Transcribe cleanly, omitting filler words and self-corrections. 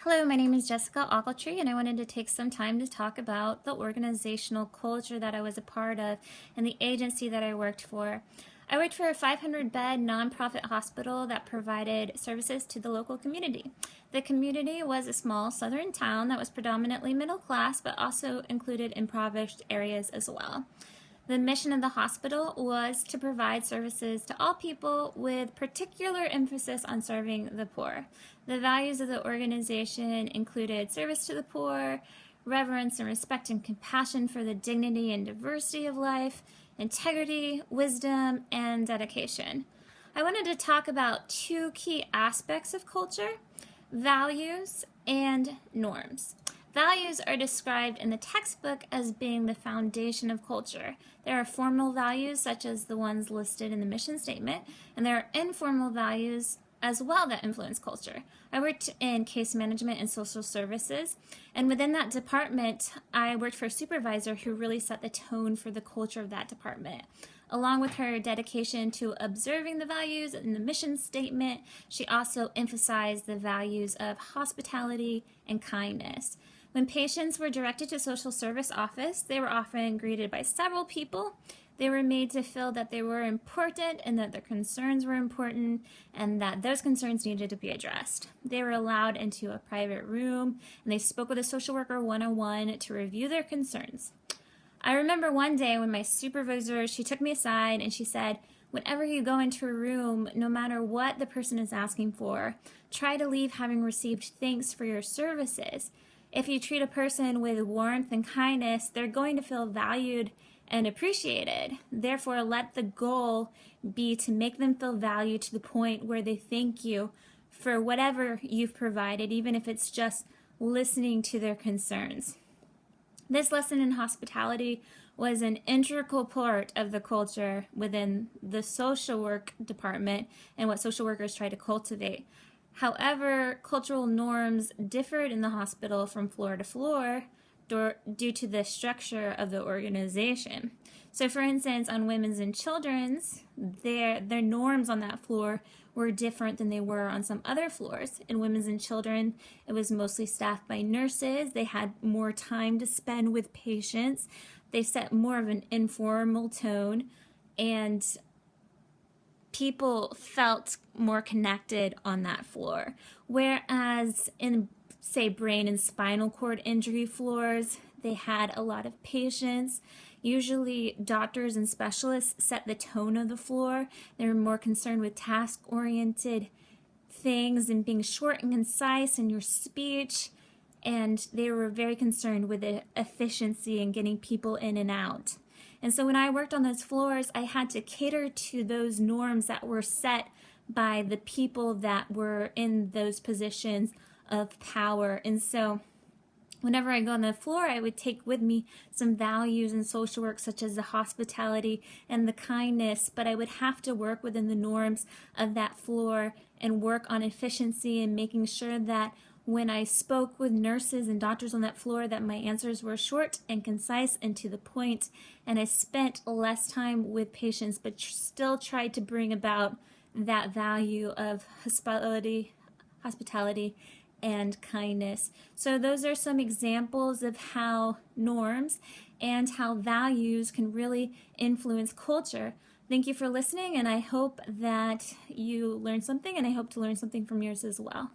Hello, my name is Jessica Ogletree, and I wanted to take some time to talk about the organizational culture that I was a part of and the agency that I worked for. I worked for a 500-bed nonprofit hospital that provided services to the local community. The community was a small southern town that was predominantly middle class, but also included impoverished areas as well. The mission of the hospital was to provide services to all people with particular emphasis on serving the poor. The values of the organization included service to the poor, reverence and respect and compassion for the dignity and diversity of life, integrity, wisdom, and dedication. I wanted to talk about two key aspects of culture: values and norms. Values are described in the textbook as being the foundation of culture. There are formal values, such as the ones listed in the mission statement, and there are informal values as well that influence culture. I worked in case management and social services, and within that department, I worked for a supervisor who really set the tone for the culture of that department. Along with her dedication to observing the values in the mission statement, she also emphasized the values of hospitality and kindness. When patients were directed to social service office, they were often greeted by several people. They were made to feel that they were important and that their concerns were important and that those concerns needed to be addressed. They were allowed into a private room and they spoke with a social worker one-on-one to review their concerns. I remember one day when my supervisor, she took me aside and she said, "Whenever you go into a room, no matter what the person is asking for, try to leave having received thanks for your services. If you treat a person with warmth and kindness, they're going to feel valued and appreciated. Therefore, let the goal be to make them feel valued to the point where they thank you for whatever you've provided, even if it's just listening to their concerns." This lesson in hospitality was an integral part of the culture within the social work department and what social workers try to cultivate. However, cultural norms differed in the hospital from floor to floor due to the structure of the organization. So for instance, on women's and children's, their norms on that floor were different than they were on some other floors. In women's and children, it was mostly staffed by nurses. They had more time to spend with patients. They set more of an informal tone, and people felt more connected on that floor. Whereas in, say, brain and spinal cord injury floors, they had a lot of patients. Usually doctors and specialists set the tone of the floor. They were more concerned with task-oriented things and being short and concise in your speech. And they were very concerned with the efficiency and getting people in and out. And so when I worked on those floors, I had to cater to those norms that were set by the people that were in those positions of power. And so whenever I go on the floor, I would take with me some values in social work, such as the hospitality and the kindness, but I would have to work within the norms of that floor and work on efficiency and making sure that when I spoke with nurses and doctors on that floor, that my answers were short and concise and to the point, and I spent less time with patients, but still tried to bring about that value of hospitality and kindness. So those are some examples of how norms and how values can really influence culture. Thank you for listening, and I hope that you learned something, and I hope to learn something from yours as well.